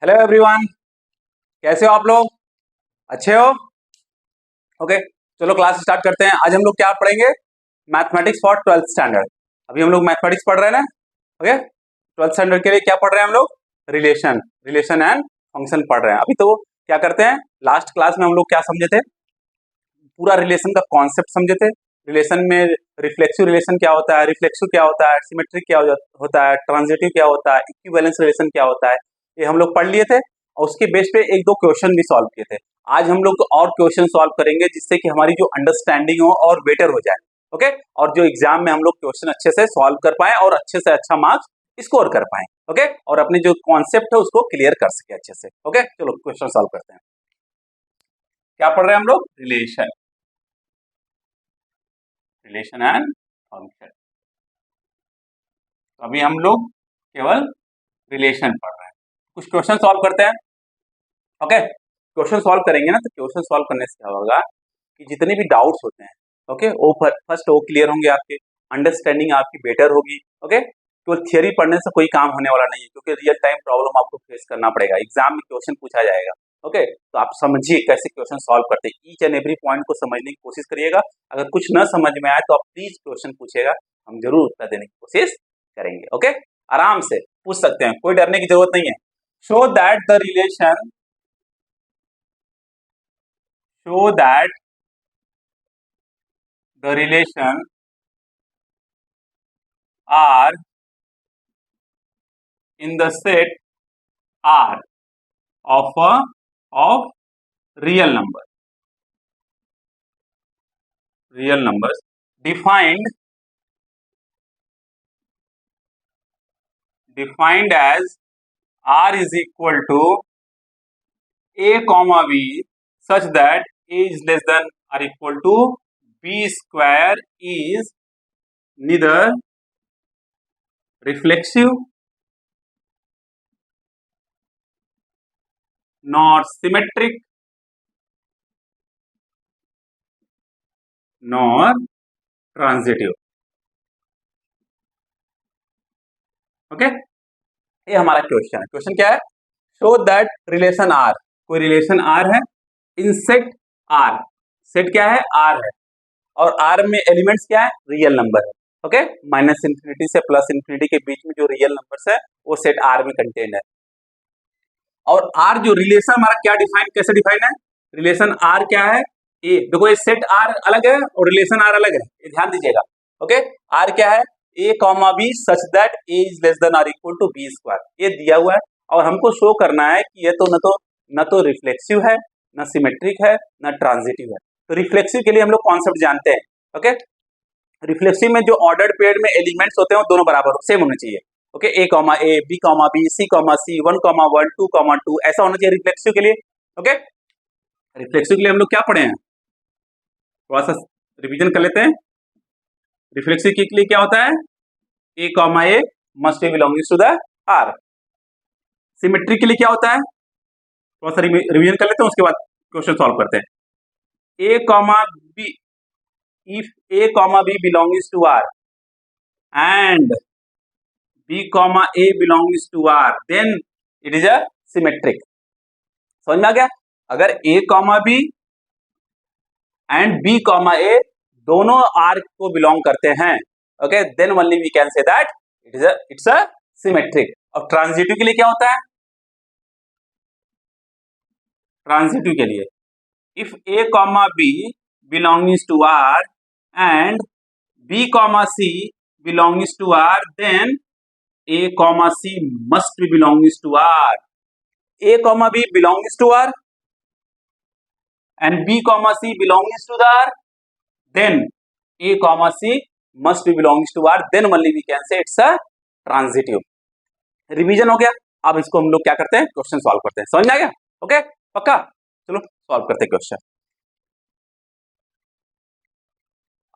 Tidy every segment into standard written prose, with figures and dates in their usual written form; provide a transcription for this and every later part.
Hello everyone, कैसे हो आप लोग? अच्छे हो? ओके, चलो क्लास स्टार्ट करते हैं। आज हम लोग क्या पढ़ेंगे? Mathematics for 12th standard. अभी हम लोग मैथमेटिक्स पढ़ रहे हैं ना। ओके, 12th स्टैंडर्ड के लिए क्या पढ़ रहे हैं हम लोग? रिलेशन रिलेशन एंड फंक्शन पढ़ रहे हैं। अभी तो क्या करते हैं, लास्ट क्लास में हम लोग क्या समझे थे? पूरा रिलेशन का कॉन्सेप्ट समझे थे। रिलेशन में रिफ्लेक्सिव रिलेशन क्या होता है, रिफ्लेक्सिव क्या होता है, सिमेट्रिक क्या होता है, ट्रांजिटिव क्या होता है, इक्विवेलेंस रिलेशन क्या होता है, ये हम लोग पढ़ लिए थे। और उसके बेस पे एक दो क्वेश्चन भी सॉल्व किए थे। आज हम लोग और क्वेश्चन सॉल्व करेंगे जिससे कि हमारी जो अंडरस्टैंडिंग हो और बेटर हो जाए। ओके, और जो एग्जाम में हम लोग क्वेश्चन अच्छे से सॉल्व कर पाए और अच्छे से अच्छा मार्क्स स्कोर कर पाए। ओके, और अपने जो कॉन्सेप्ट है उसको क्लियर कर सके अच्छे से। ओके, चलो क्वेश्चन सॉल्व करते हैं। क्या पढ़ रहे हैं हम लोग? Relation and function. अभी हम लोग केवल रिलेशन पढ़ रहे हैं। कुछ क्वेश्चन सॉल्व करते हैं। ओके, क्वेश्चन सॉल्व करेंगे ना, तो क्वेश्चन सॉल्व करने से क्या होगा कि जितने भी डाउट्स होते हैं, ओके, वो फर्स्ट वो क्लियर होंगे, आपके अंडरस्टैंडिंग आपकी बेटर होगी। ओके, केवल थियरी पढ़ने से कोई काम होने वाला नहीं है, क्योंकि रियल टाइम प्रॉब्लम आपको फेस करना पड़ेगा। एग्जाम में क्वेश्चन पूछा जाएगा। ओके, तो आप समझिए कैसे क्वेश्चन सॉल्व करते हैं। ईच एंड एवरी पॉइंट को समझने की कोशिश करिएगा। अगर कुछ न समझ में आए तो आप प्लीज क्वेश्चन पूछिएगा, हम जरूर उत्तर देने की कोशिश करेंगे। ओके, आराम से पूछ सकते हैं, कोई डरने की जरूरत नहीं है। Show that the relation show that the relation are in the set R of real numbers defined as R is equal to a comma b such that a is less than or equal to b square is neither reflexive nor symmetric nor transitive। Okay, ये हमारा question है। Question क्या है? Show that relation are, कोई relation R है इन set are. Set क्या है? Are है, और आर में एलिमेंट्स क्या है? रियल नंबर है। ओके, माइनस इंफिनिटी से प्लस इंफिनिटी के बीच में जो रियल नंबर्स है वो सेट आर में कंटेन है। और आर जो रिलेशन हमारा क्या डिफाइन, कैसे डिफाइन है? रिलेशन आर क्या है? ए, देखो ये सेट आर अलग है और रिलेशन आर अलग है, ये ध्यान दीजिएगा। ओके, आर क्या है? ए comma B such that A is less than और इक्वल टू बी स्क्वायर, ये दिया हुआ है। और हमको शो करना है कि ये तो न तो रिफ्लेक्सिव है, न सिमेट्रिक है, न ट्रांजिटिव है। तो रिफ्लेक्सिव के लिए हम लोग कॉन्सेप्ट जानते हैं। ओके, रिफ्लेक्सिव में जो ऑर्डर्ड पेयर में एलिमेंट्स होते हैं वो दोनों बराबर सेम होने चाहिए। ओके, ए कॉमा ए, B comma B, C comma सी, 1,1, 2,2 ऐसा होना चाहिए रिफ्लेक्सिव के लिए। ओके, रिफ्लेक्सिव के लिए हम लोग क्या पढ़े हैं, थोड़ा सा रिवीजन कर लेते हैं। रिफ्लेक्सिव के लिए क्या होता है? ए comma A must be belonging to the R. Symmetric के लिए क्या होता है? थोड़ा सा रिवीजन कर लेते हैं, उसके बाद क्वेश्चन सॉल्व करते हैं। ए comma b, if a comma B belongings to R and B comma A belongings to R, then it is a symmetric. समझ में आ गया? अगर ए comma b and B comma a दोनों आर को बिलोंग करते हैं, okay, then only we can say that it's a symmetric. और ट्रांजिटिव के लिए क्या होता है? ट्रांजिटिव के लिए if a comma B belongings to R and B comma C belongings to R, then A comma C must be belongings to R. A comma B belongings to R and b comma c belongs to the R, then a comma c must be belongs to R, then only we can say it's a transitive। Revision हो गया। अब इसको हम लोग क्या करते हैं, question solve करते हैं। समझ में आ गया? ओके, पक्का? चलो सॉल्व करते हैं क्वेश्चन।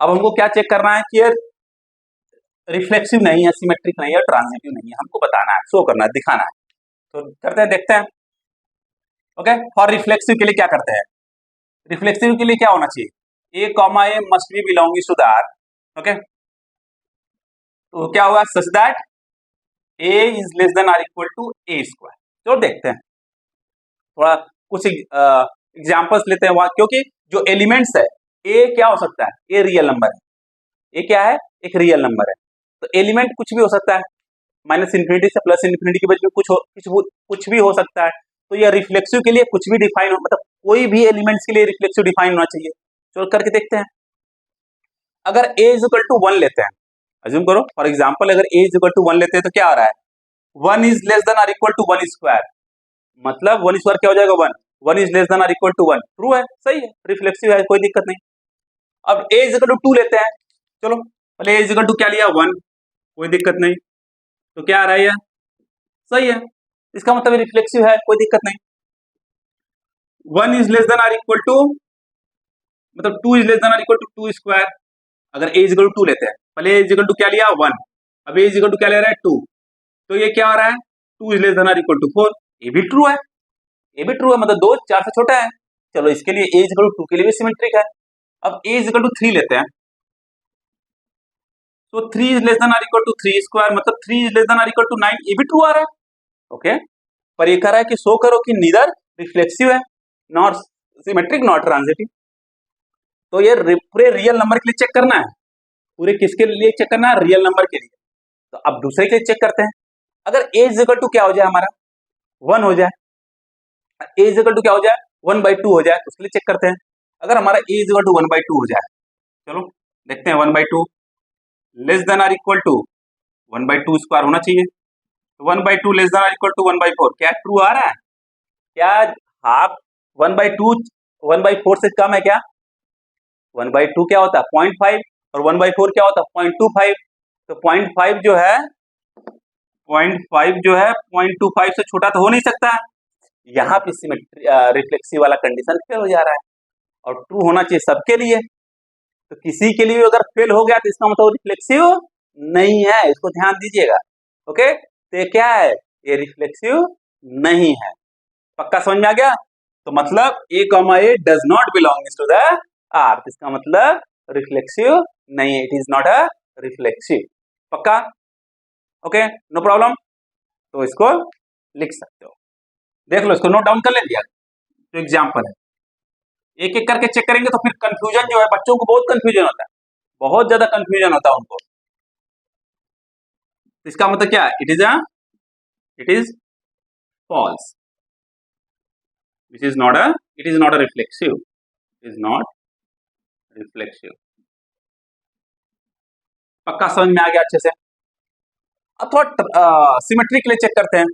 अब हमको क्या चेक करना है कि रिफ्लेक्सिव नहीं है, सिमेट्रिक नहीं है, ट्रांजिटिव नहीं है, हमको बताना है, शो करना है, दिखाना है। तो करते हैं, देखते हैं। ओके, फॉर रिफ्लेक्सिव के लिए क्या करते हैं? रिफ्लेक्सिव के लिए क्या होना चाहिए? ए comma A must be belonging to the R. Okay, तो क्या होगा? Such that A is less than और इक्वल टू ए स्क्वायर। तो देखते हैं थोड़ा कुछ एग्जांपल्स लेते हैं वहां, क्योंकि जो एलिमेंट्स है ए क्या हो सकता है, ए रियल नंबर है, ए क्या है, एक रियल नंबर है। तो एलिमेंट कुछ भी हो सकता है, माइनस इन्फिनिटी से प्लस इन्फिनिटी की वजह से कुछ भी हो सकता है। तो यह रिफ्लेक्सिव के लिए कुछ भी डिफाइन हो, मतलब कोई भी एलिमेंट्स के लिए रिफ्लेक्सिव डिफाइन होना चाहिए। चलो करके देखते हैं। अगर a इज इक्वल टू 1 लेते हैं, अज्यूम करो फॉर एग्जांपल, अगर a इज इक्वल टू 1 लेते हैं तो क्या आ रहा है, 1 इज लेस देन और इक्वल टू 1 स्क्वायर, मतलब 1 स्क्वायर क्या हो जाएगा 1, 1 इज लेस देन और इक्वल टू 1, ट्रू है, सही है, रिफ्लेक्सिव है, कोई दिक्कत नहीं। अब a इज इक्वल टू 2 लेते हैं, चलो पहले a इज इक्वल टू क्या लिया 1, कोई दिक्कत नहीं, तो क्या आ रहा है ये, सही है, इसका मतलब रिफ्लेक्सिव है, कोई दिक्कत नहीं। 1 इज लेस देन और इक्वल टू, मतलब 2 इज लेस देन और इक्वल टू 2 स्क्वायर, अगर a इज इक्वल टू 2 लेते हैं, पहले a इज इक्वल टू क्या लिया 1, अब a इज इक्वल टू क्या ले रहा है 2, तो ये क्या हो रहा है 2 इज लेस देन और इक्वल टू 4, ये भी ट्रू है, ये भी ट्रू है, मतलब 2 4 से छोटा है। चलो इसके लिए a इज इक्वल टू 2 के लिए भी सिमेट्रिक है। अब a इज इक्वल टू 3 लेते हैं, तो 3 इज लेस देन और इक्वल टू 3 स्क्वायर, मतलब 3 इज लेस देन और इक्वल टू 9, ये भी ट्रू आ रहा है, ओके। पर ये कह रहा है कि शो करो कि नीदर रिफ्लेक्सिव है नॉट सिमेट्रिक नॉट ट्रांजिटिव। तो ये पूरे रियल नंबर के लिए चेक करना है, पूरे किसके लिए चेक करना है, रियल नंबर के लिए। तो अब दूसरे के लिए चेक करते हैं। अगर a इज इक्वल टू क्या हो जाए हमारा 1 हो जाए, a इज इक्वल टू क्या हो जाए 1/2 हो जाए, तो उसके लिए चेक करते हैं। अगर हमारा a इज इक्वल टू 1/2 हो जाए, चलो देखते हैं 1/2 लेस देन और इक्वल टू 1/2 स्क्वायर होना चाहिए, तो 1/2 लेस देन और इक्वल टू 1/4, क्या ट्रू आ रहा है, क्या हाफ 1/2 1/4 से कम है क्या, 1/2 क्या होता है 0.5 और 1/4 क्या होता है 0.25, तो 0.5 जो है 0.25 से छोटा तो हो नहीं सकता है, यहाँ पे सिमेट्री रिफ्लेक्सिव वाला कंडीशन फेल हो जा रहा है, और ट्रू होना चाहिए सबके लिए। तो किसी के लिए अगर फेल हो गया तो इसका मतलब रिफ्लेक्सिव नहीं है, इसको ध्यान दीजिएगा, ओके। तो ये क्या है, ये रिफ्लेक्सिव नहीं है, पक्का समझ में आ गया। तो मतलब a, does not belong to the R, इसका मतलब रिफ्लेक्सिव नहीं है, it is not a reflexive, पक्का, ओके, नो प्रॉब्लम। तो इसको लिख सकते हो, देख लो, इसको नोट डाउन कर ले लिया, तो एग्जाम्पल है, एक एक करके चेक करेंगे तो फिर कंफ्यूजन जो है, बच्चों को बहुत कंफ्यूजन होता है, बहुत ज्यादा कंफ्यूजन होता है उनको। इसका मतलब क्या है, it is false, it is not a reflexive, is not reflexive, पक्का समझ में आ गया अच्छे से। अब थोड़ा सिमेट्री के लिए चेक करते हैं।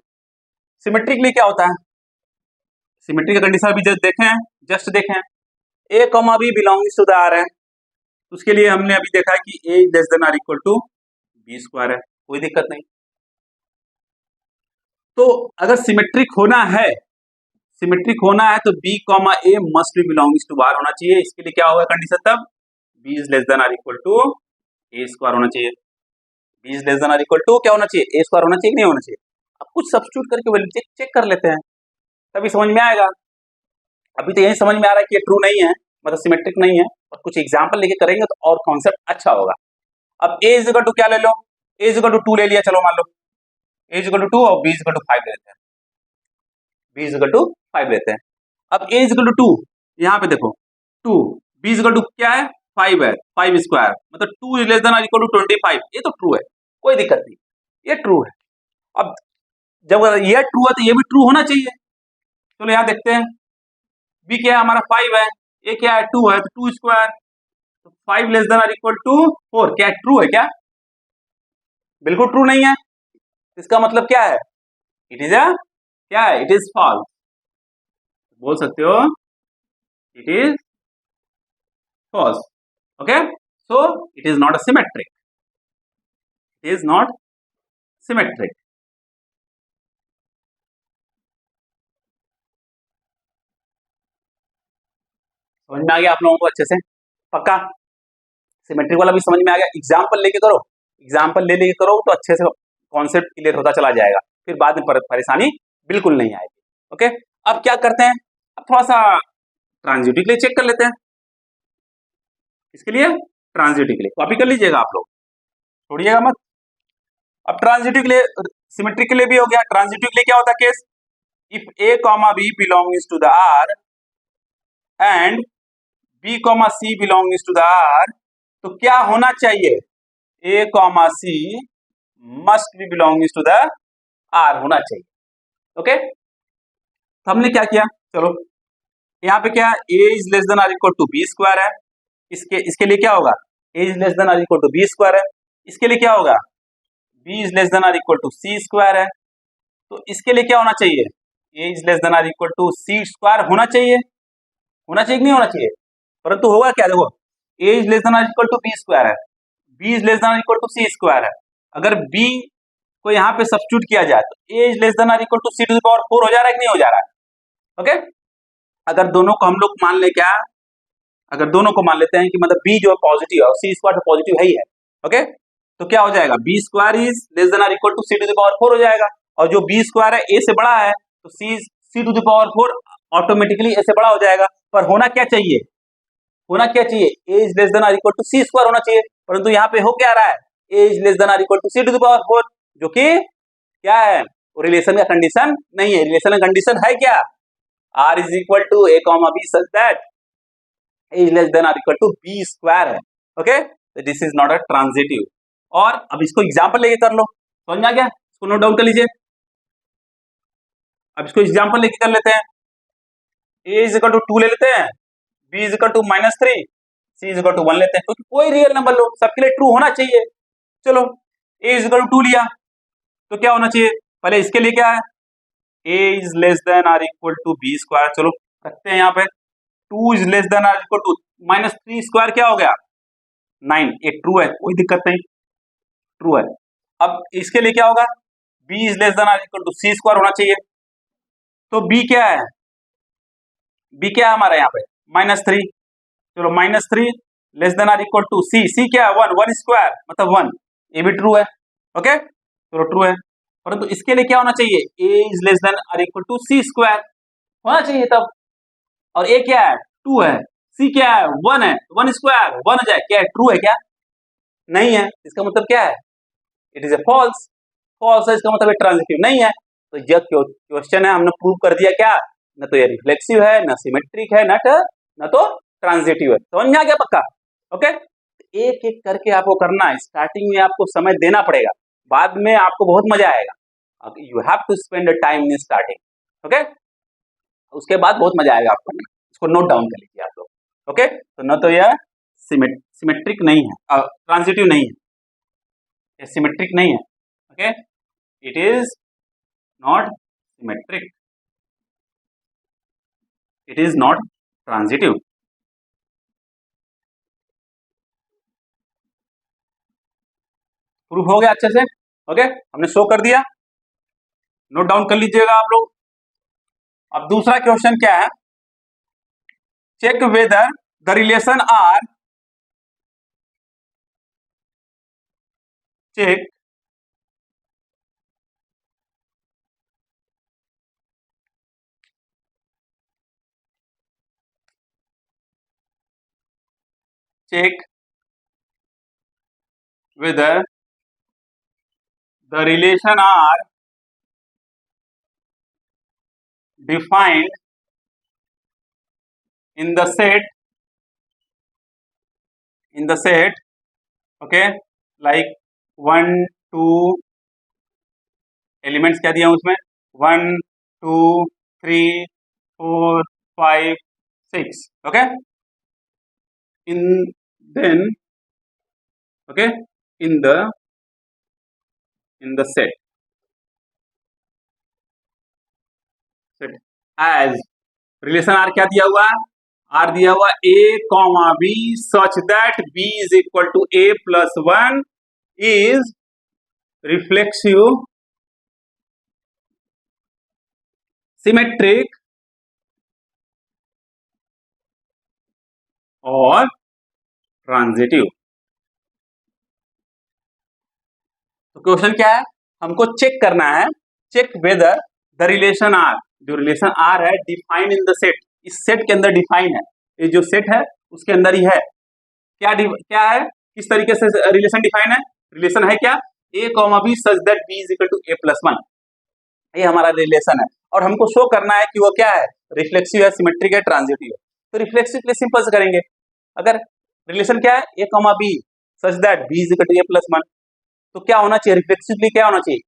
सिमेट्री के लिए क्या होता है, सिमेट्री का कंडीशन अभी जस्ट देखें, a, b belongs to the R है, उसके लिए हमने अभी देखा कि a less than are equal to b square है, कोई दिक्कत नहीं। तो अगर सिमेट्रिक होना है तो b, a must be belongs to R होना चाहिए, इसके लिए क्या होगा कंडीशन, तब b is less than are equal to a square होना चाहिए, b is less than are equal to क्या होना चाहिए, a स्क्वायर होना चाहिए, नहीं होना चाहिए। अब कुछ सब्स्टिट्यूट करके वैल्यू चेक कर लेते हैं, तभी समझ में आएगा। अभी तो यही समझ में आ रहा है कि ये ट्रू नहीं है, मतलब सिमेट्रिक नहीं है, और कुछ एग्जांपल लेके करेंगे तो और कॉन्सेप्ट अच्छा होगा। अब a इज इक्वल टू क्या ले लो, a इज इक्वल टू 2 ले लिया, चलो मान लो a इज इक्वल टू 2 और b इज इक्वल टू 5 लेते हैं, b इज इक्वल टू 5 लेते हैं। अब a इज इक्वल टू 2, यहाँ पे देखो 2, b इज इक्वल टू क्या है 5 है, 5 स्क्वायर, मतलब 2 इज लेस देन और इक्वल टू 25, ये तो ट्रू है, कोई दिक्कत नहीं, ये ट्रू है। अब जब ये ट्रू है तो ये भी ट्रू होना चाहिए, चलो यहाँ देखते हैं, b क्या है हमारा 5 है, a क्या है 2 है, तो 2 स्क्वायर, तो 5 लेस देन और इक्वल टू 4, क्या ट्रू है क्या, बिल्कुल ट्रू नहीं है, इसका मतलब क्या है, इट इज अ क्या है, इट इज फॉल्स, बोल सकते हो it is false, okay. So it is not a symmetric, it is not symmetric. समझ में आ गया आप लोगों को अच्छे से, पक्का, सिमेट्रिक वाला भी समझ में आ गया। एग्जाम्पल लेके करो, एग्जाम्पल ले लेके करो तो अच्छे से कॉन्सेप्ट क्लियर होता चला जाएगा, फिर बाद में परेशानी बिल्कुल नहीं आएगी, ओके। अब क्या करते हैं, अब थोड़ा सा ट्रांजिटिव के लिए चेक कर लेते हैं, इसके लिए ट्रांजिटिव के लिए कॉपी कर लीजिएगा आप लोग, छोड़िएगा मत। अब ट्रांजिटिव के लिए, सिमेट्रिक के लिए भी हो गया, ट्रांजिटिव के लिए क्या होता है case, if a comma b belongs to the R and b comma c belongs to the R, तो क्या होना चाहिए? a comma c must be belongs to the R होना चाहिए. ओके, तो हमने क्या किया, चलो यहाँ पे क्या a is less than are equal to B square है, इसके लिए क्या होगा, a is less than are equal to B square है, इसके लिए क्या होगा, b is less than are equal to C square है, तो इसके लिए क्या होना चाहिए, a is less than are equal to C square होना चाहिए कि नहीं होना चाहिए, परंतु होगा क्या, देखो a is less than are equal to B square है, b is less than are equal to C square है, अगर b को यहाँ पे सब्स्टिट्यूट किया जाए तो a is less than are equal to C to the power 4 हो जा रहा है कि नहीं हो जा रहा है. ओके, अगर दोनों को हम लोग मान ले क्या, अगर दोनों को मान लेते हैं कि मतलब b जो है पॉजिटिव है और c स्क्वायर पॉजिटिव है ही है. ओके, तो क्या हो जाएगा, b square is less than are equal to C to the power 4 हो जाएगा, और जो b स्क्वायर है a से बड़ा है तो c to the power 4 automatically a से बड़ा हो जाएगा. पर होना क्या चाहिए, a is less than are equal to C square होना चाहिए, परंतु यहाँ पे हो क्या रहा है, a is less than are equal to C to the power 4, जो कि क्या है, रिलेशन का कंडीशन नहीं है. रिलेशन का कंडीशन है क्या, r is equal to a comma b such that a is less than are equal to b square है. Okay, this is not a transitive. और अब इसको एग्जांपल लेके कर लो, समझ में आ गया, इसको नोट डाउन कर लीजिए. अब इसको एग्जांपल लेके कर लेते हैं, a इज इक्वल टू 2 ले लेते हैं, b is equal to -3, c is equal to 1 लेते हैं, क्योंकि कोई रियल नंबर लो सबके लिए ट्रू होना चाहिए. चलो a इज इक्वल टू 2 लिया तो क्या होना चाहिए, पहले इसके लिए क्या है, a is less than are equal to B square, चलो रखते हैं यहाँ पे, 2 is less than are equal to -3 square क्या हो गया 9, ये ट्रू है, कोई दिक्कत नहीं, ट्रू है. अब इसके लिए क्या होगा, b is less than are equal to C square होना चाहिए, तो b क्या है, हमारा यहाँ पे -3, चलो -3 less than are equal to c क्या है 1 स्क्वायर मतलब 1, ये भी ट्रू है. ओके, चलो ट्रू है, परंतु इसके लिए क्या होना चाहिए, a is less than are equal to C square होना चाहिए तब, और a क्या है 2 है, c क्या है 1 है, 1 स्क्वायर 1 हो जाए, क्या है ट्रू है क्या, नहीं है, इसका मतलब क्या है, इट इज ए फॉल्स है, इसका मतलब ट्रांजिटिव नहीं है. तो यह क्वेश्चन है, हमने प्रूव कर दिया क्या, न तो ये रिफ्लेक्सिव है, न सिमेट्रिक है, न तो ट्रांजिटिव है. समझ में आ गया पक्का. ओके, एक एक करके आपको करना है, स्टार्टिंग में आपको समय देना पड़ेगा, बाद में आपको बहुत मजा आएगा. You have to spend a time in starting. Okay, उसके बाद बहुत मजा आएगा आपको, इसको नोट डाउन कर लीजिए आप लोग. ओके, तो न तो यह सिमेट्रिक नहीं है, ट्रांजिटिव नहीं है, ये सिमेट्रिक नहीं है. Okay, it is not symmetric, it is not transitive. Proof हो गया अच्छे से. ओके, हमने शो कर दिया, नोट डाउन कर लीजिएगा आप लोग. अब दूसरा क्वेश्चन क्या है, check whether the relation R, check whether the relation are defined in the set, okay, like 1 2 elements क्या दिया उसमें 1 2 3 4 5 6. Okay, in then okay in the set as relation R क्या दिया हुआ है, आर दिया हुआ a comma b such that b is equal to a plus 1 is reflexive, symmetric और ट्रांजिटिव. तो क्वेश्चन क्या है, हमको चेक करना है, check whether the relation R, जो रिलेशन आर है डिफाइन इन द सेट, इस सेट के अंदर डिफाइन है, ये जो सेट है उसके अंदर ही है, क्या है, किस तरीके से रिलेशन डिफाइन है, रिलेशन है क्या a comma b such that b is equal to a plus 1. ये हमारा रिलेशन है और हमको शो करना है कि वो क्या है, रिफ्लेक्सिव है, सिमेट्रिक है, ट्रांजिटिव है। तो रिफ्लेक्सिव के लिए सिंपल से करेंगे। अगर रिलेशन क्या है, ए comma B such that b is equal to A plus one, तो क्या होना चाहिए रिफ्लेक्सिवली, क्या होना चाहिए,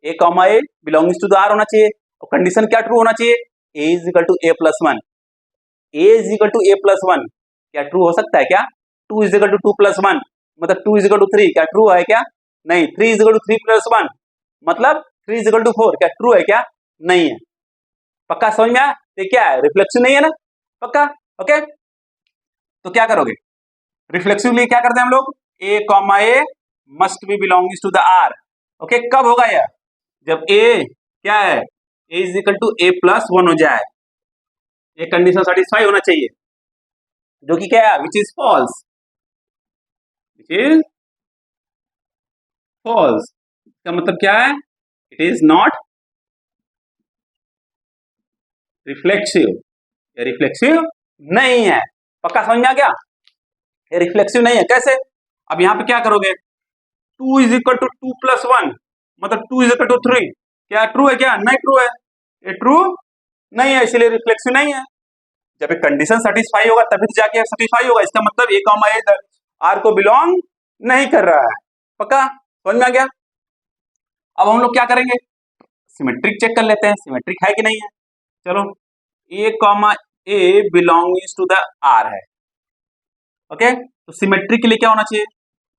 ए comma A belongings to the R होना चाहिए। और कंडीशन क्या ट्रू होना चाहिए, a is equal to A plus one. A is equal to A plus one क्या ट्रू हो सकता है क्या, two is equal to two plus one मतलब two is equal to three, क्या ट्रू है क्या, नहीं। Three is equal to three plus one मतलब three is equal to four, क्या ट्रू है क्या, नहीं है। पक्का समझ में आया, ये क्या है, रिफ्लेक्सिव नहीं है ना, पक्का। ओके, तो क्या करोगे, रिफ्लेक्सिवली क्या करते हैं हम लोग, a comma A must be belongings to the R. Okay, कब होगा यह, जब ए क्या है, ए is equal to A plus one हो जाए, ये कंडीशन सेटिस्फाई होना चाहिए, जो कि क्या है, which is false, which is false. इसका मतलब क्या है, इट इज नॉट रिफ्लेक्सिव, ये रिफ्लेक्सिव नहीं है। पक्का समझ में आ गया, ये रिफ्लेक्सिव नहीं है। कैसे, अब यहां पे क्या करोगे, two is equal to two plus one मतलब two is equal to three, क्या ट्रू है क्या, नहीं ट्रू है, ये ट्रू नहीं है, इसलिए रिफ्लेक्सिव नहीं है। जब एक कंडीशन सेटिस्फाई होगा तभी तो जाके सेटिस्फाई होगा, इसका मतलब ए कॉमा ए आर को बिलोंग नहीं कर रहा है। पक्का समझ में आ गया। अब हम लोग क्या करेंगे, सिमेट्रिक चेक कर लेते हैं, सिमेट्रिक है कि नहीं है। चलो, A comma A belongings to the R है। ओके, तो सिमेट्रिक के लिए क्या होना चाहिए,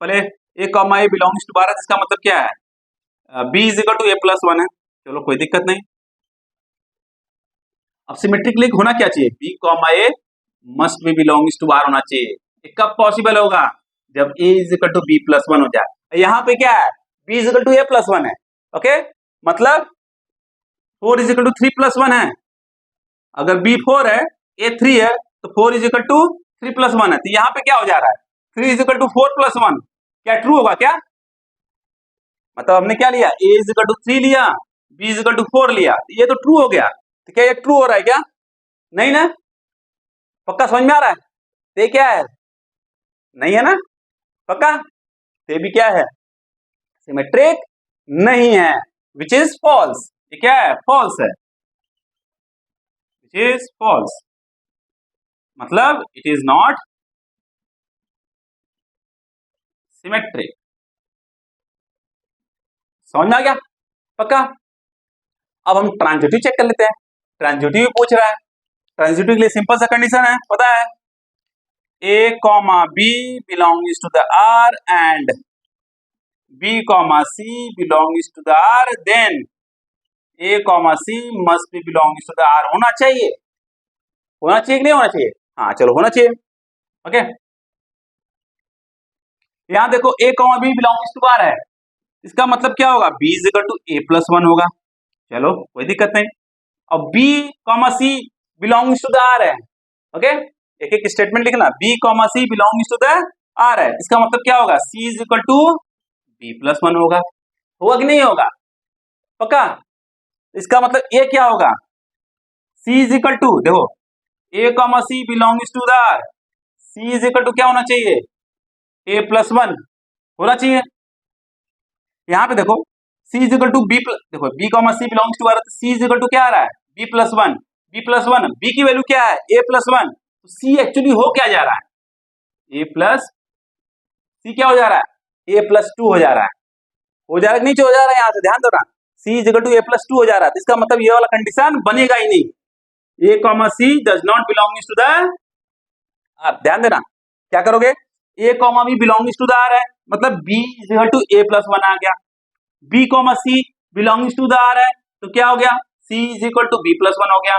पहले A comma A belongings to R है, इसका मतलब क्या है, B is equal to A plus one है। चलो कोई दिक्कत नहीं। अब सिमेट्रिक के लिए होना क्या चाहिए, B comma A must be belongings to R होना चाहिए। ये कब पॉसिबल होगा, जब A is equal to B plus one हो जाए। यहाँ पे क्या है, B is equal to A plus one है। ओके, मतलब four is equal to three plus one है। अगर बी फोर है, ए थ्री है, तो four is equal to three plus one है। तो यहाँ पे क्या हो जा रहा है, three is equal to four plus one, क्या ट्रू होगा क्या, मतलब हमने क्या लिया, A is equal to three लिया, B is equal to four लिया, ये तो ट्रू हो गया। तो क्या ये ट्रू हो रहा है क्या, नहीं ना। पक्का समझ में आ रहा है, ये क्या है, नहीं है ना, पक्का। ये भी क्या है, सिमेट्रिक नहीं है, विच इज फॉल्स। ये क्या है, फॉल्स है, विच इज फॉल्स मतलब इट इज नॉट सिमेट्रिक। समझ में आ गया, पक्का। अब हम ट्रांजिटिव चेक कर लेते हैं, ट्रांजिटिव पूछ रहा है। ट्रांजिटिव के लिए सिंपल सा कंडीशन है, पता है, ए comma B belongings to the R and B comma C belongings to the R, then A comma C must be belongings to the R होना चाहिए। होना चाहिए कि नहीं होना चाहिए, हाँ चलो होना चाहिए। ओके, यहां देखो A comma B belongings to R है, इसका मतलब क्या होगा, B is equal to A plus one होगा। चलो कोई दिक्कत नहीं। अब B comma C belongings to the R है। ओके, एक एक स्टेटमेंट लिखना, B comma C belongings to the R है, इसका मतलब क्या होगा, C is equal to B plus one होगा। होगा कि नहीं होगा, पक्का। इसका मतलब ये क्या होगा, सी इज इक्वल टू, देखो A comma C belongings to the R, C is equal to क्या होना चाहिए, ए प्लस वन होना चाहिए। यहाँ पे देखो C is equal to B, देखो B comma C belongs to R, C is equal to क्या आ रहा है, B plus one, B plus one, B की वैल्यू क्या है, ए प्लस वन, तो सी एक्चुअली हो क्या जा रहा है, ए प्लस सी क्या हो जा रहा है, ए प्लस टू हो जा रहा है। हो जा रहा है, नीचे हो जा रहा है, यहाँ से ध्यान दो ना, C is equal to A plus two हो जा रहा है, तो इसका मतलब ये वाला कंडीशन बनेगा ही नहीं, A comma C does not belonging to the R. ध्यान देना, क्या करोगे, A comma B belonging to the R है, मतलब B is equal to A plus one आ गया, B comma C belonging to the R है, तो क्या हो गया, C is equal to B plus one हो गया।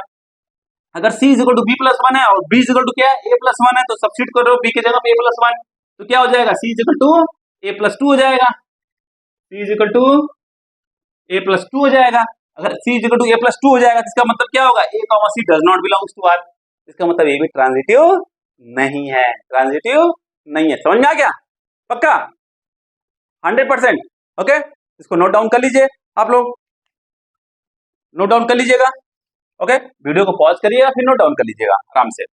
अगर C is equal to B plus one है और बी इज इक्वल टू क्या है, ए प्लस वन है, तो सब्स्टिट्यूट करो बी की जगह पे ए प्लस वन, तो क्या हो जाएगा, C is equal to A plus two हो जाएगा, C is equal to A plus two हो जाएगा। अगर C is equal to A plus two हो जाएगा, तो इसका मतलब क्या होगा, A comma C does not belongs to R, इसका मतलब ये भी ट्रांजिटिव नहीं है, ट्रांजिटिव नहीं है। समझ में आ गया, पक्का 100%। ओके, इसको नोट डाउन कर लीजिए, आप लोग नोट डाउन कर लीजिएगा। ओके, वीडियो को पॉज करिएगा, फिर नोट डाउन कर लीजिएगा आराम से।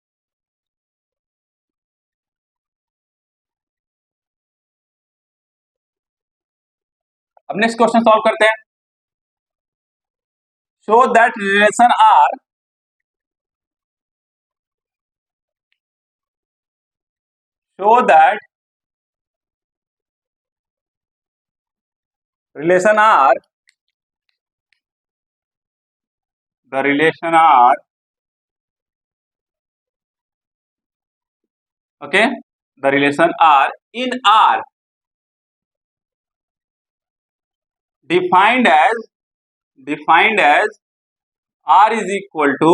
अब नेक्स्ट क्वेश्चन सॉल्व करते हैं। show that relation R show that relation R the relation R okay the relation R in R defined as R is equal to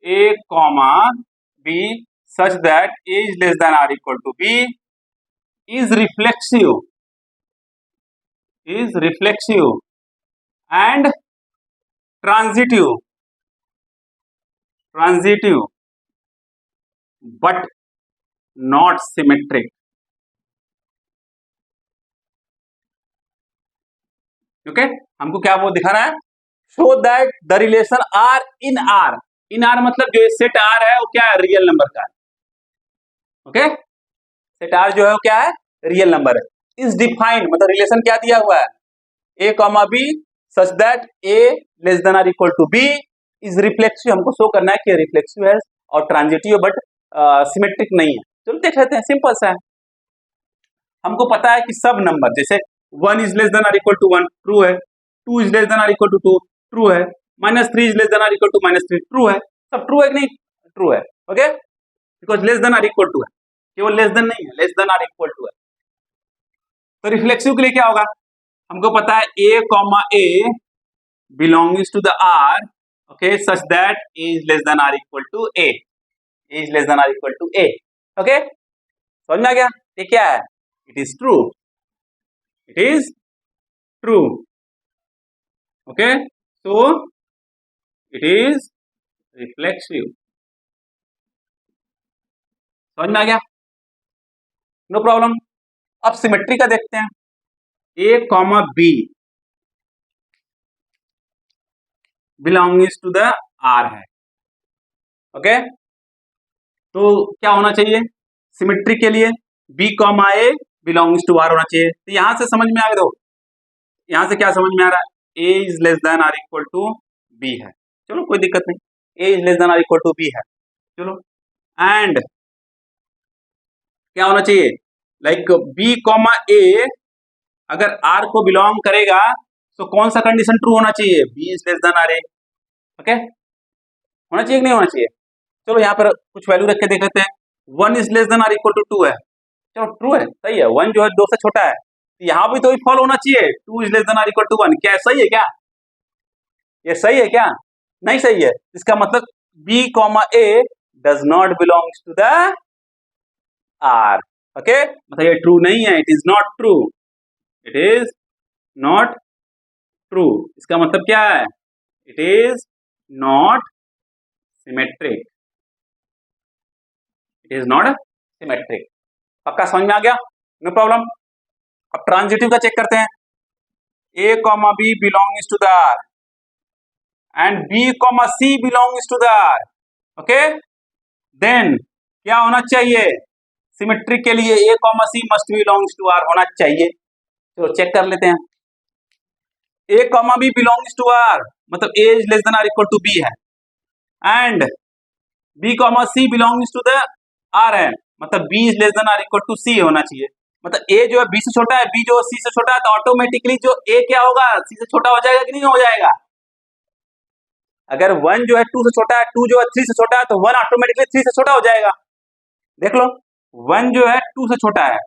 A comma B such that A is less than or equal to B is reflexive and transitive but not symmetric. Okay हमको क्या वो दिखाना है, show that the relation R in R मतलब जो set are है वो क्या है, रियल नंबर का है. ओके सेट आर जो है वो क्या है, रियल नंबर है. इज डिफाइंड मतलब रिलेशन क्या दिया हुआ है, ए comma B such that A less than are equal to B is reflexive. हमको शो करना है कि रिफ्लेक्सिव है और ट्रांजिटिव बट सिमेट्रिक नहीं है. चलो देख लेते हैं, सिंपल सा है. हमको पता है कि सब नंबर जैसे 1 is less than are equal to 1 true है, 2 is less than are equal to 2 true है, -3 is less than are equal to -3 true है. सब ट्रू है कि नहीं, ट्रू है. Okay because less than are equal to है, केवल लेस देन नहीं है, less than are equal to है. तो रिफ्लेक्सिव के लिए क्या होगा, हमको पता है ए comma A belongings to the R okay such that A is less than are equal to A, A is less than are equal to A. Okay समझ में आ गया, ये क्या है, it is true, it is true. Okay so it is reflexive. समझ में आ गया, नो प्रॉब्लम. अब सिमेट्री का देखते हैं. ए comma B belongings to the R है. ओके तो क्या होना चाहिए सिमेट्री के लिए, B comma A belongs to R होना चाहिए. तो यहां से समझ में आ गया, यहां से क्या समझ में आ रहा है, ए is less than are equal to B है. चलो कोई दिक्कत नहीं, A is less than are equal to B है. चलो एंड क्या होना चाहिए, लाइक बी कॉमा ए अगर आर को बिलोंग करेगा तो कौन सा कंडीशन ट्रू होना चाहिए, B is less than R A. Okay होना चाहिए कि नहीं होना चाहिए. चलो यहाँ पर कुछ वैल्यू रख के देख लेते हैं. 1 is less than are equal to 2 है, चलो ट्रू है, सही है. 1 जो है 2 से छोटा है, यहां भी तो फॉलो होना चाहिए, 2 is less than are equal to 1. क्या सही है, क्या ये सही है, क्या नहीं सही है. इसका मतलब B comma A does not belongs to the R. Okay मतलब ये ट्रू नहीं है, it is not true, it is not true. इसका मतलब क्या है, it is not symmetric, it is not symmetric. पक्का समझ में आ गया, नो प्रॉब्लम. अब ट्रांजिटिव का चेक करते हैं. ए comma B belongs to the R and B comma C belongs to the R. Okay then क्या होना चाहिए, सिमेट्रिक के लिए A comma C must belongs to R होना चाहिए. तो चेक कर लेते हैं. ए comma B belongs to R मतलब A is less than are equal to B है and B comma C belongs to the R है मतलब B is less than are equal to C होना चाहिए. मतलब ए जो है बी से छोटा है, बी जो है सी से छोटा है, तो ऑटोमेटिकली जो ए क्या होगा, सी से छोटा हो जाएगा कि नहीं हो जाएगा. अगर 1 जो है 2 से छोटा है, 2 जो है 3 से छोटा है, तो 1 ऑटोमेटिकली 3 से छोटा हो जाएगा. देख लो 1 जो है 2 से छोटा है,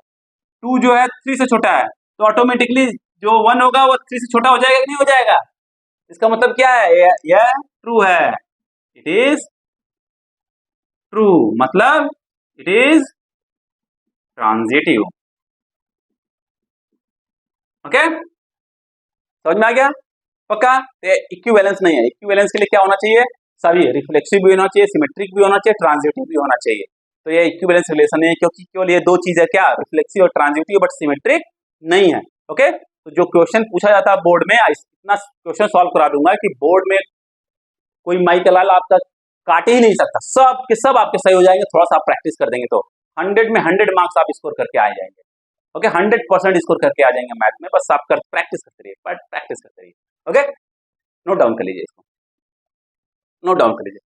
2 जो है 3 से छोटा है, तो ऑटोमेटिकली जो 1 होगा वो 3 से छोटा हो जाएगा कि नहीं हो जाएगा. इसका मतलब क्या है, यह ट्रू है, इट इज ट्रू मतलब इट इज ट्रांजिटिव. ओके समझ में आ गया, पक्का. इक्विवेलेंस नहीं है, इक्विवेलेंस के लिए क्या होना चाहिए, सभी रिफ्लेक्सिव भी होना चाहिए, सिमेट्रिक भी होना चाहिए, ट्रांजिटिव भी होना चाहिए. तो ये इक्विवेलेंस रिलेशन नहीं है क्योंकि केवल ये दो चीज है, क्या, रिफ्लेक्सिव और ट्रांजिटिव, बट सिमेट्रिक नहीं है. ओके तो जो क्वेश्चन पूछा जाता है बोर्ड में, इतना क्वेश्चन सॉल्व करा दूंगा कि बोर्ड में कोई माई का लाल आपका काट ही नहीं सकता. सब के सब आपके सही हो जाएंगे, थोड़ा सा आप प्रैक्टिस कर देंगे तो 100 में 100 मार्क्स आप स्कोर करके आ जाएंगे. ओके 100% स्कोर करके आ जाएंगे मैथ में, बस आप प्रैक्टिस करते रहिए, प्रैक्टिस करते रहिए. नोट डाउन कर लीजिए इसको, नोट डाउन कर लीजिए।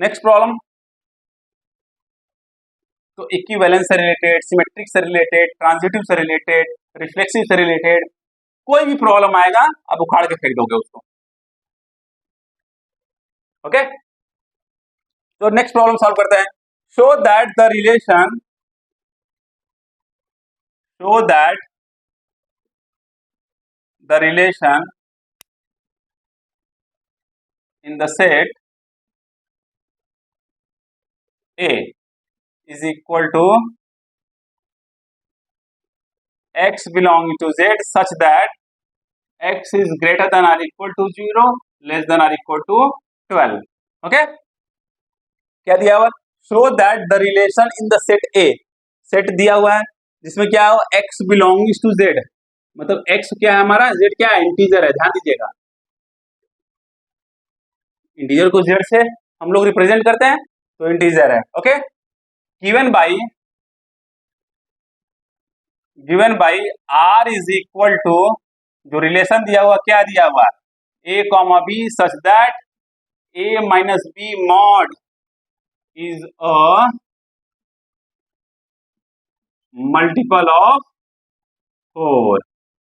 नेक्स्ट प्रॉब्लम, तो इक्विवेलेंस से रिलेटेड, सिमेट्रिक से रिलेटेड, ट्रांजिटिव से रिलेटेड, रिफ्लेक्सिव से रिलेटेड कोई भी प्रॉब्लम आएगा आप उखाड़ के फेंक दोगे उसको। ओके, तो नेक्स्ट प्रॉब्लम सॉल्व करते हैं। Show that the relation in the set A is equal to x belonging to Z such that x is greater than or equal to 0, less than or equal to 12. Okay, क्या दिया हुआ? Show that the relation in the set A, set दिया हुआ है जिसमें क्या हो, x belongings to Z, मतलब x क्या है हमारा, Z क्या है, इंटीजर है, ध्यान दीजिएगा। इंटीजर को Z से हम लोग रिप्रेजेंट करते हैं तो इंटीजर है। Okay, given by R is equal to, जो रिलेशन दिया हुआ क्या दिया हुआ, A comma B such that A minus B mod is a multiple of 4.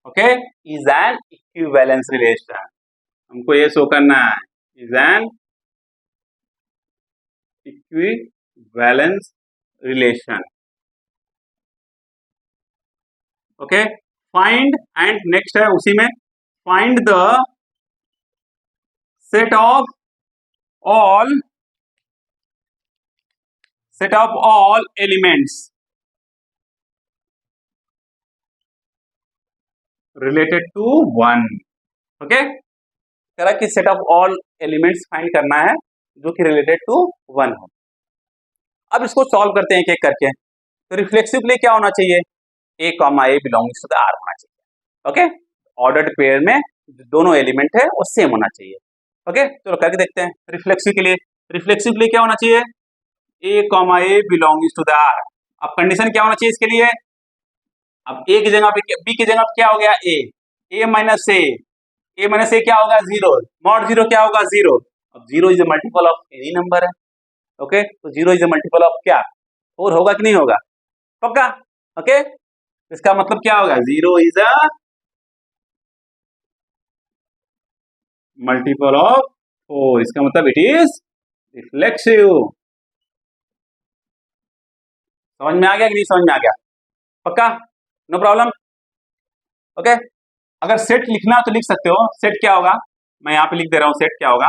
okay, is an equivalence relation. हमको ये शो करना है, is an equivalence relation. okay, find, and next है उसी में, find the set of all elements related to 1. Okay, कह रहा कि set of all elements find करना है जो कि रिलेटेड टू 1 हो। अब इसको सॉल्व करते हैं एक एक करके। तो रिफ्लेक्सिवली क्या होना चाहिए, A comma A belongings to the R होना चाहिए। ओके, ऑर्डर्ड पेयर में दोनों एलिमेंट है वो सेम होना चाहिए। ओके, चलो करके देखते हैं। रिफ्लेक्सिव के लिए, रिफ्लेक्सिव के लिए क्या होना चाहिए, A comma A belongings to the R। अब कंडीशन क्या होना चाहिए इसके लिए, अब A की जगह पे B की जगह पे क्या हो गया, A माइनस A क्या होगा, 0, मॉड 0 क्या होगा, 0। अब 0 is a multiple of any number है। ओके, तो 0 इज अ मल्टीपल ऑफ क्या, 4 होगा कि नहीं होगा, पक्का। ओके, इसका मतलब क्या होगा, 0 इज अ मल्टीपल ऑफ 4, इसका मतलब इट इज रिफ्लेक्सिव। समझ में आ गया कि नहीं समझ में आ गया, पक्का, नो प्रॉब्लम। ओके, अगर सेट लिखना तो लिख सकते हो, सेट क्या होगा, मैं यहां पे लिख दे रहा हूं, सेट क्या होगा।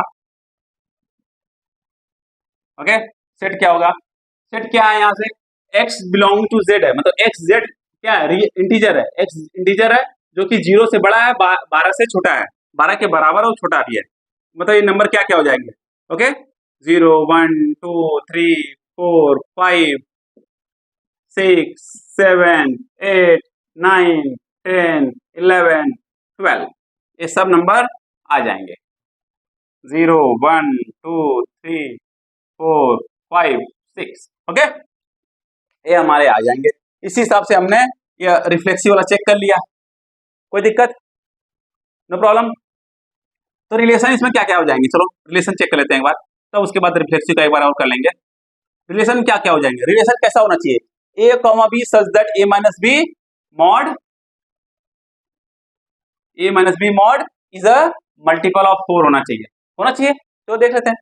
ओके, सेट क्या होगा, सेट क्या है, यहां से x बिलोंग टू z है, मतलब x z क्या है, इंटीजर है, x इंटीजर है जो कि 0 से बड़ा है, 12 से छोटा है, 12 के बराबर और छोटा भी है, मतलब ये नंबर क्या क्या हो जाएंगे। ओके, 0 1 2 3 4 5 6 7 8 9 10 11 12, ये सब नंबर आ जाएंगे, 0 1 2 3 4 5 6। ओके, ये हमारे आ जाएंगे। इसी हिसाब से हमने ये रिफ्लेक्सिव वाला चेक कर लिया, कोई दिक्कत, नो प्रॉब्लम। तो रिलेशन इसमें क्या क्या हो जाएंगे, चलो रिलेशन चेक कर लेते हैं एक बार, तो उसके बाद रिफ्लेक्सिव का एक बार और कर लेंगे। रिलेशन क्या क्या हो जाएंगे, रिलेशन कैसा होना चाहिए, A comma B such that A minus B mod is a multiple of 4 होना चाहिए। तो देख लेते हैं,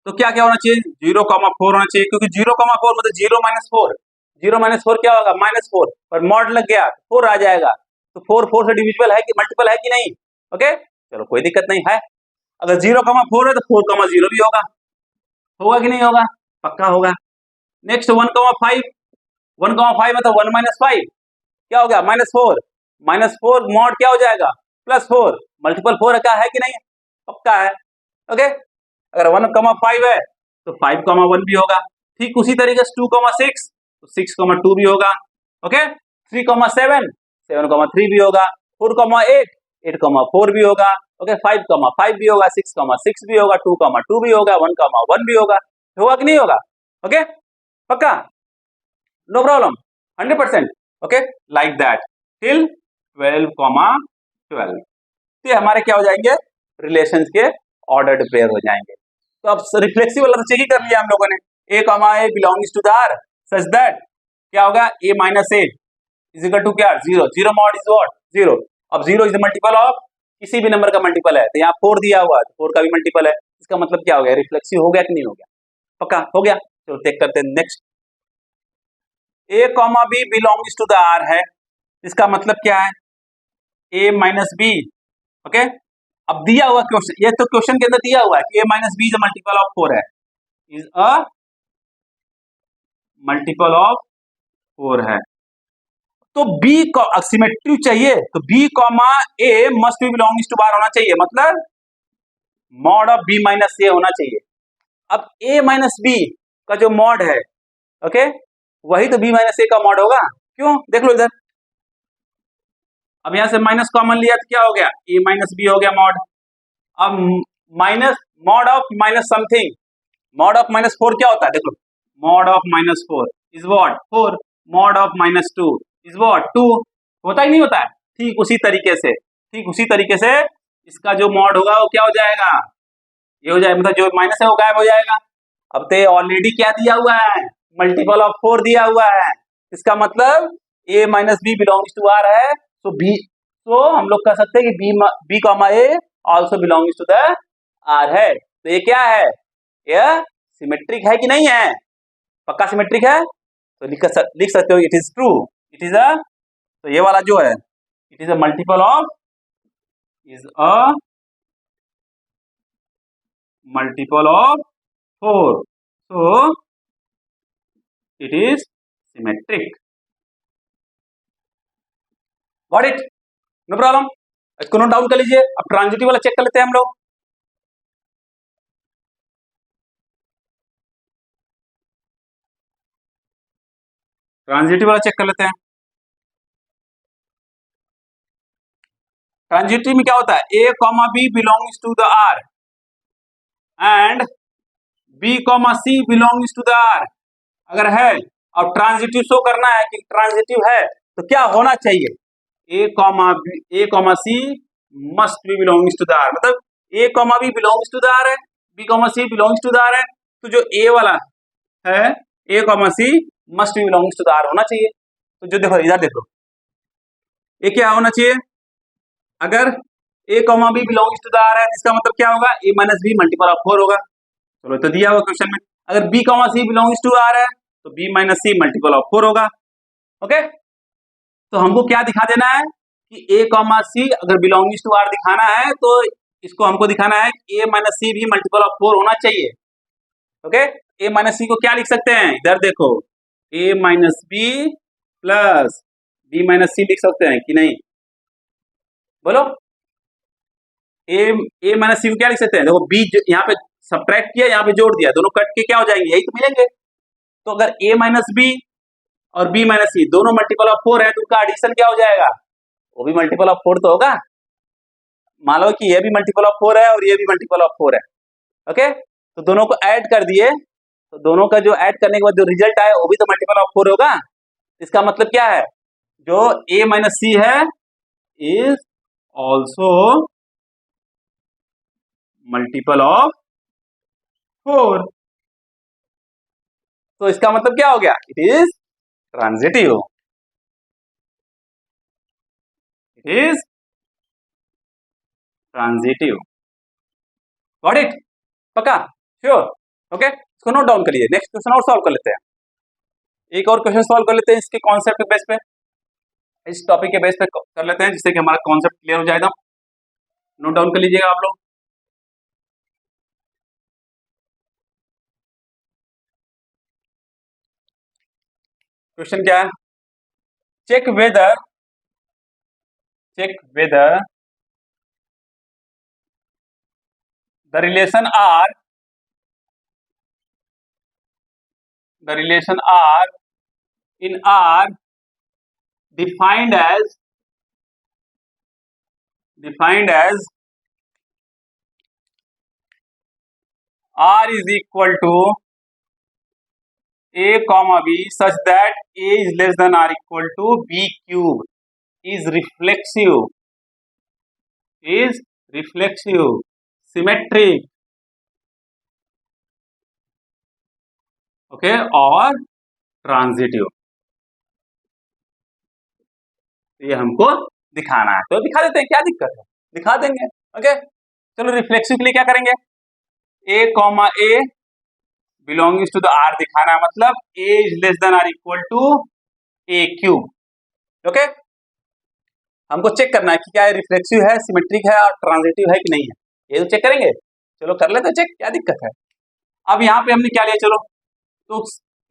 तो क्या क्या होना चाहिए, 0,4 होना चाहिए, क्योंकि 0,4 मतलब 0 माइनस 4, 0 माइनस 4 क्या होगा, -4, पर मॉड लग गया 4 आ जाएगा, तो 4 से डिविजिबल है कि मल्टीपल है कि नहीं। ओके, चलो कोई दिक्कत नहीं है। अगर 0,4 है तो 4,0 भी होगा कि नहीं होगा, पक्का होगा। नेक्स्ट 1,5 मतलब 1 माइनस 5 क्या हो गया, -4 मॉड क्या हो जाएगा, +4, मल्टीपल 4 का है कि नहीं, पक्का है। ओके, अगर 1,5 है तो 5,1 भी होगा, ठीक उसी तरीके से 2,6 तो 6,2 भी होगा। ओके, 3,7 7,3 भी होगा, 4,8 8,4 भी होगा। ओके, 5,5 भी होगा, 6,6 भी होगा, 2,2 भी होगा, 1,1 भी होगा कि नहीं होगा। ओके, पक्का, no problem, 100%। Okay, like that till 12,12। तो हमारे क्या हो जाएंगे, रिलेशंस के ऑर्डर्ड पेयर हो जाएंगे। तो अब रिफ्लेक्सिव वाला तो चेक ही कर लिया हम लोगों ने, A comma A belongs to the R such that क्या होगा, A minus A is equal to क्या, zero. Zero mod is what, zero. अब zero is the multiple of किसी भी नंबर का मल्टीपल है, तो यहाँ 4 दिया हुआ है, 4 का भी मल्टीपल है। इसका मतलब क्या हो गया, रिफ्लेक्सिव हो गया कि नहीं हो गया, पक्का हो गया। चलो चेक करते हैं next. A comma B belongs to the R है, इसका मतलब क्या है, ए माइनस बी। ओके, अब दिया हुआ क्वेश्चन, ये तो क्वेश्चन के अंदर दिया हुआ है कि A minus B is a multiple of 4 है, इज अ मल्टीपल ऑफ 4 है। तो बी को सिमेट्री चाहिए, तो B comma A must be belongs to बार होना चाहिए, मतलब mod of B minus A होना चाहिए। अब ए माइनस बी का जो मॉड है, ओके, वही तो बी माइनस ए का मॉड होगा। क्यों, देख लो इधर, अब यहां से माइनस कॉमन लिया तो क्या हो गया, ए माइनस बी हो गया मॉड। अब minus mod of minus something, mod of minus 4 क्या होता है, देखो, mod of minus 4 is what 4, mod of minus 2 is what 2, होता ही नहीं होता है। ठीक उसी तरीके से, ठीक उसी तरीके से इसका जो मॉड होगा वो क्या हो जाएगा, ये हो जाएगा, मतलब जो माइनस है वो गायब हो जाएगा। अब तो ऑलरेडी क्या दिया हुआ है, मल्टीपल ऑफ 4 दिया हुआ है, इसका मतलब A minus B belongs to R है। तो बी, तो हम लोग कह सकते हैं कि B comma A also belongs to the R है। तो ये क्या है, यह सिमेट्रिक है कि नहीं है, पक्का सिमेट्रिक है। तो लिख सकते हो it is true, it is अ, तो ये वाला जो है it is a multiple of, is a multiple of 4, so it is symmetric, got it, no problem। इसको नोट डाउन कर लीजिए। अब ट्रांजिटिव वाला चेक कर लेते हैं हम लोग। ट्रांजिटिव वाला चेक कर लेते हैं। ट्रांजिटिव में क्या होता है, ए comma B belongs to the R and B comma C belongs to the R, अगर है और ट्रांजिटिव शो करना है कि ट्रांजिटिव है, तो क्या होना चाहिए, ए comma C must be belongs to the R, मतलब A comma B belongs to the R है, B comma C belongs to the R है, तो जो ए वाला है ए comma C must be belongs to the R होना चाहिए। तो जो देखो इधर देखो, ये क्या होना चाहिए, अगर ए comma B belongs to the R है, इसका मतलब क्या होगा, A minus B multiple of 4 होगा। चलो तो दिया हुआ क्वेश्चन में, अगर B comma C belongs to R है तो B minus C multiple of 4 होगा। ओके, तो हमको क्या दिखा देना है कि ए कॉमा सी अगर बिलोंगिंग टू आर दिखाना है तो इसको हमको दिखाना है कि ए माइनस सी भी मल्टीपल ऑफ 4 होना चाहिए। ओके, ए माइनस सी को क्या लिख सकते हैं, इधर देखो, A minus B plus B minus C लिख सकते हैं कि नहीं, बोलो। ए माइनस सी को क्या लिख सकते हैं, देखो बी यहाँ पे सब्ट्रैक्ट किया, यहाँ पे जोड़ दिया, दोनों कट के क्या हो जाएंगे, यही तो मिलेंगे। तो अगर ए माइनस बी और बी माइनस सी दोनों मल्टीपल ऑफ 4 है तो उनका एडिशन क्या हो जाएगा, वो भी मल्टीपल ऑफ 4 तो होगा। मान लो कि ये भी मल्टीपल ऑफ 4 है और ये भी मल्टीपल ऑफ 4 है। ओके, तो दोनों को ऐड कर दिए, तो दोनों का जो ऐड करने के बाद जो रिजल्ट आए वो भी तो मल्टीपल ऑफ 4 होगा। इसका मतलब क्या है, जो ए माइनस सी है इज ऑल्सो मल्टीपल ऑफ 4। तो इसका मतलब क्या हो गया, it is transitive, it is transitive, got it, पक्का, श्योर। ओके, इसको नोट डाउन कर लीजिए। नेक्स्ट क्वेश्चन और सॉल्व कर लेते हैं, एक और क्वेश्चन सॉल्व कर लेते हैं इसके कॉन्सेप्ट के बेस पे, इस टॉपिक के बेस पे कर लेते हैं जिससे कि हमारा कॉन्सेप्ट क्लियर हो जाएगा। नोट डाउन कर लीजिएगा आप लोग। क्वेश्चन क्या है, check whether the relation R in R defined as R is equal to A comma B such that A is less than or equal to B cube is reflexive symmetric, okay, और transitive. ये हमको दिखाना है तो दिखा देते हैं, क्या दिक्कत है, दिखा देंगे। ओके, चलो रिफ्लेक्सिव के लिए क्या करेंगे, A comma A belonging to the R दिखाना है, मतलब A is less than are equal to A cube. Okay, हमको चेक करना है कि क्या रिफ्लेक्सिव है, सिमेट्रिक है और ट्रांजिटिव है कि नहीं है, ये तो चेक करेंगे। चलो कर लेते हैं चेक, क्या दिक्कत है। अब यहाँ पे हमने क्या लिया, चलो तो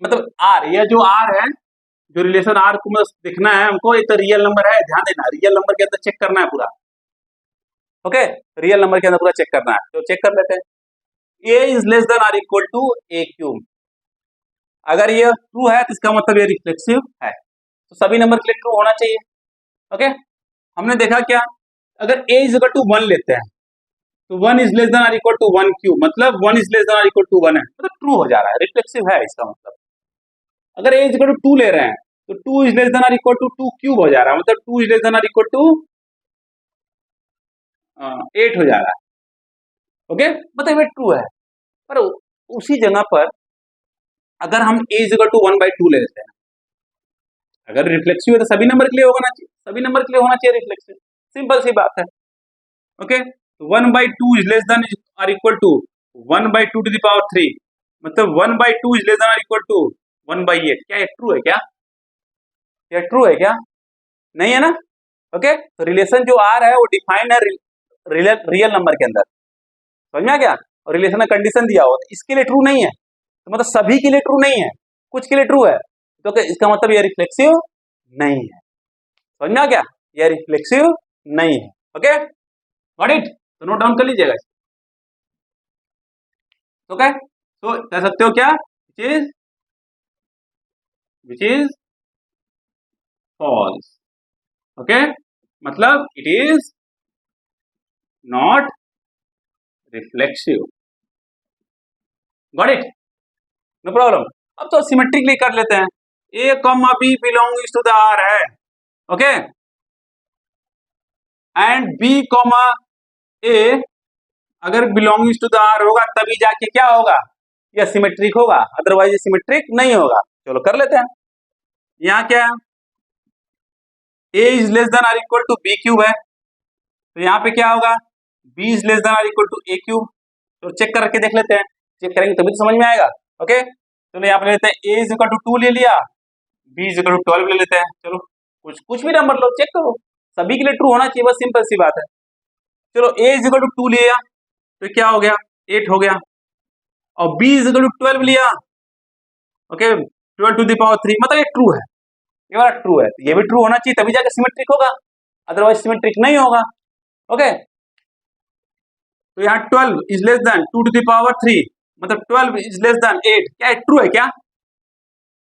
मतलब आर, ये जो आर है, जो रिलेशन आर को मतलब देखना है हमको, ये तो रियल नंबर है, ध्यान देना, रियल नंबर के अंदर चेक करना है पूरा। ओके, रियल नंबर के अंदर पूरा चेक करना है, तो चेक कर लेते हैं। A is less than are equal to A cube, अगर ये ट्रू है तो इसका मतलब ये रिफ्लेक्सिव है, तो सभी नंबर के लिए ट्रू होना चाहिए। ओके, हमने देखा क्या, अगर a इज इक्वल टू 1 लेते हैं तो 1 is less than are equal to 1 cube, मतलब 1 is less than are equal to 1 है, मतलब ट्रू हो जा रहा है, रिफ्लेक्सिव है इसका मतलब। अगर a इज इक्वल टू 2 ले रहे हैं तो 2 is less than are equal to 2 cube हो जा रहा है, मतलब 2 is less than are equal to 8 हो जा रहा है। ओके, मतलब ये ट्रू है, पर उसी जगह पर अगर हम a इज इक्वल टू 1/2 ले लेते हैं, अगर रिफ्लेक्सिव है तो सभी नंबर के लिए होना चाहिए, सभी नंबर के लिए होना चाहिए रिफ्लेक्सिव, सिंपल सी बात है। ओके, तो 1/2 is less than are equal to 1/2 to the power 3, मतलब 1/2 is less than are equal to 1/8। क्या ये ट्रू है, क्या ये ट्रू है, क्या नहीं है ना। ओके, तो रिलेशन जो आर है वो डिफाइन है रियल नंबर के अंदर, समझ में आ गया, और रिलेशन में कंडीशन दिया हो, तो इसके लिए ट्रू नहीं है, तो मतलब सभी के लिए ट्रू नहीं है, कुछ के लिए ट्रू है, तो इसका मतलब ये रिफ्लेक्सिव नहीं है, समझ में आ गया, ये रिफ्लेक्सिव नहीं है। ओके, गॉट इट, तो नोट डाउन कर लीजिएगा। ओके, तो कह सकते हो क्या, विच इज फॉल्स। ओके, मतलब it is not reflexive, got it, no problem. अब तो सिमेट्रिकली कर लेते हैं, ए comma B belonging to the R है, okay, and B comma A अगर बिलोंगिंग टू द आर होगा तभी जाके क्या होगा, यह सिमेट्रिक होगा, अदरवाइज ये सिमेट्रिक नहीं होगा। चलो कर लेते हैं, यहाँ क्या है, ए is less than are equal to B cube है, तो यहाँ पे क्या होगा, B is less than are equal to A cube, तो चेक करके देख लेते हैं, चेक करेंगे तभी तो समझ में आएगा। ओके, चलो यहाँ पे लेते हैं, ए इज इक्वल टू 2 ले लिया, बी इज इक्वल टू 12 ले लेते हैं, चलो कुछ भी नंबर लो, चेक करो, सभी के लिए ट्रू होना चाहिए, बस सिंपल सी बात है। चलो ए इज इक्वल टू 2 लिया तो क्या हो गया, 8 हो गया, और b इज इक्वल टू 12 लिया, ओके, 12 टू द पावर 3, मतलब ये ट्रू है, ये वाला ट्रू है, ये भी ट्रू होना चाहिए तभी जाकर सिमेट्रिक होगा, अदरवाइज सिमेट्रिक नहीं होगा। ओके, तो यहाँ 12 is less than 2 to the power 3, मतलब 12 इज लेस देन 8, क्या ट्रू है, क्या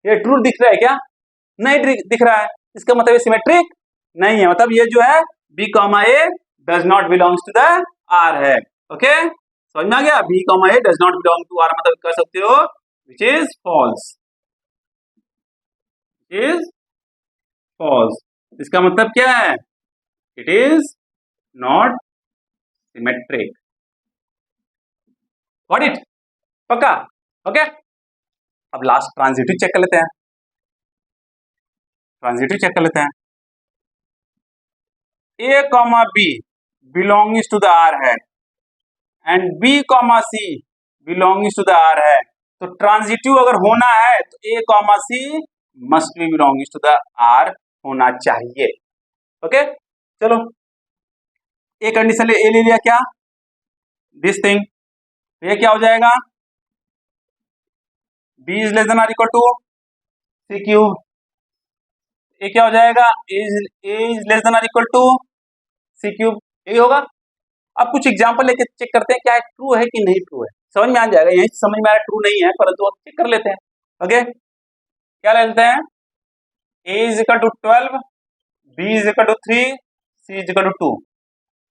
ये ट्रू दिख रहा है, क्या नहीं दिख रहा है, इसका मतलब ये सिमेट्रिक नहीं है, मतलब ये जो है b comma a does not belongs to the r है। ओके, समझ में आ गया, b comma a does not belong to r, मतलब कर सकते हो which is false, is false, इसका मतलब क्या है, it is not symmetric, got it, पक्का। ओके, अब लास्ट ट्रांजिटिव चेक कर लेते हैं, ट्रांजिटिव चेक कर लेते हैं, a comma b belonging to the r है and b comma c belonging to the r है, तो ट्रांजिटिव अगर होना है तो a comma c must be belonging to the r होना चाहिए। ओके, चलो एक कंडीशन ए ले लिया, क्या दिस थिंग, तो ये क्या हो जाएगा, b is less than are equal to c cube, ये क्या हो जाएगा, a is less than are equal to c cube, यही होगा। अब कुछ एग्जांपल लेके चेक करते हैं क्या ट्रू है कि नहीं ट्रू है, समझ में आ जाएगा, यही समझ में आया ट्रू नहीं है, परंतु अब चेक कर लेते हैं। ओके, क्या लेते हैं, a is equal to 12, b is equal to 3, c is equal to 2,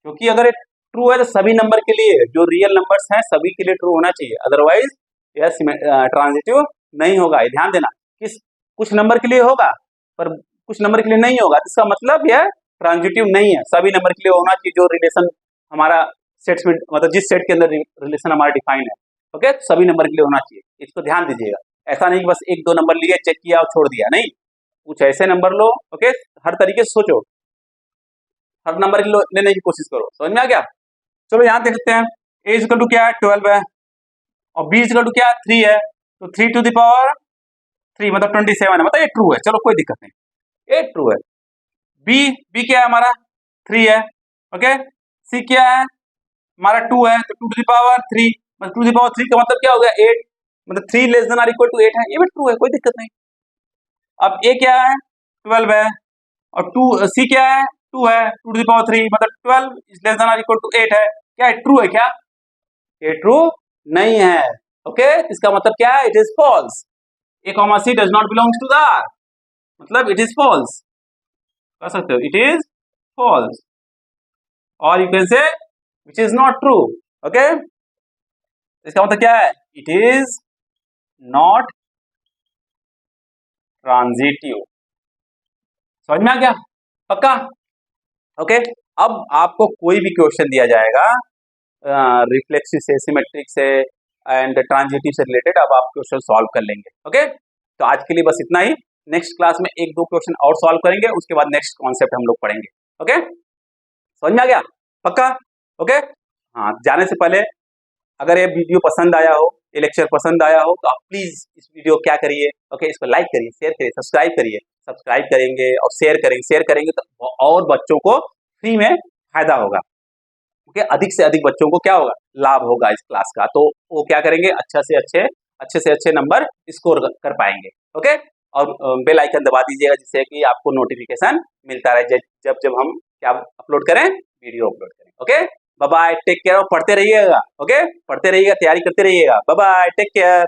क्योंकि अगर ट्रू है तो सभी नंबर के लिए, जो रियल नंबर्स हैं सभी के लिए ट्रू होना चाहिए, अदरवाइज यह ट्रांजिटिव नहीं होगा। ध्यान देना, किस कुछ नंबर के लिए होगा पर कुछ नंबर के लिए नहीं होगा, इसका मतलब यह ट्रांजिटिव नहीं है, सभी नंबर के लिए होना चाहिए, जो रिलेशन हमारा सेट्स में, मतलब जिस सेट के अंदर रिलेशन हमारा डिफाइन है, ओके, तो सभी नंबर के लिए होना चाहिए। इसको ध्यान दीजिएगा, ऐसा नहीं कि बस एक दो नंबर लिए, चेक किया और छोड़ दिया, नहीं, कुछ ऐसे नंबर लो, ओके, हर तरीके से सोचो, हर नंबर लेने की कोशिश करो। समझ में आ गया? चलो यहाँ देखते हैं, a इक्वल टू क्या है, 12 है, और b इक्वल टू क्या है, 3 है, तो 3 टू द पावर 3 मतलब 27 है, मतलब ये ट्रू है। चलो कोई दिक्कत नहीं, ये ट्रू है। b क्या है हमारा, 3 है, ओके, c क्या है हमारा, 2 है, तो 2 टू द पावर 3 मतलब 2 टू द पावर 3 का मतलब क्या हो गया, 8, मतलब 3 less than are equal to 8 है, ये भी ट्रू है, कोई दिक्कत नहीं। अब a क्या है, 12 है, और 2 c क्या है, 2 है, 2 टू द पावर 3 मतलब 12 is less than are equal to 8 है। क्या है, ट्रू है क्या? ये ट्रू नहीं है, ओके, इसका मतलब क्या है, it is false. a comma c does not belongs to the r, मतलब इट इज फॉल्स, कह सकते हो इट इज फॉल्स, और you can say which is not true, okay. इसका मतलब क्या है, इट इज नॉट ट्रांजिटिव। समझ में आ गया? पक्का? ओके। अब आपको कोई भी क्वेश्चन दिया जाएगा रिफ्लेक्सिव से, सिमेट्रिक से एंड ट्रांजिटिव से रिलेटेड, अब आप क्वेश्चन सॉल्व कर लेंगे, ओके। तो आज के लिए बस इतना ही, नेक्स्ट क्लास में एक दो क्वेश्चन और सॉल्व करेंगे, उसके बाद नेक्स्ट कॉन्सेप्ट हम लोग पढ़ेंगे, ओके। समझ में आ गया? पक्का? ओके। हाँ, जाने से पहले अगर ये वीडियो पसंद आया हो, ये लेक्चर पसंद आया हो, तो आप प्लीज इस वीडियो क्या करिए, ओके, इसको लाइक करिए, शेयर करिए, सब्सक्राइब करिए। सब्सक्राइब करेंगे और शेयर करेंगे तो और बच्चों को फ्री में फायदा होगा, ओके, अधिक से अधिक बच्चों को क्या होगा, लाभ होगा इस क्लास का, तो वो क्या करेंगे, अच्छे से अच्छे नंबर स्कोर कर पाएंगे, ओके। और बेल आइकन दबा दीजिएगा, जिससे कि आपको नोटिफिकेशन मिलता रहे जब जब हम क्या अपलोड करें, वीडियो अपलोड करें, okay. Bye bye, take care, और पढ़ते रहिएगा, ओके, पढ़ते रहिएगा, तैयारी करते रहिएगा। Bye bye, take care.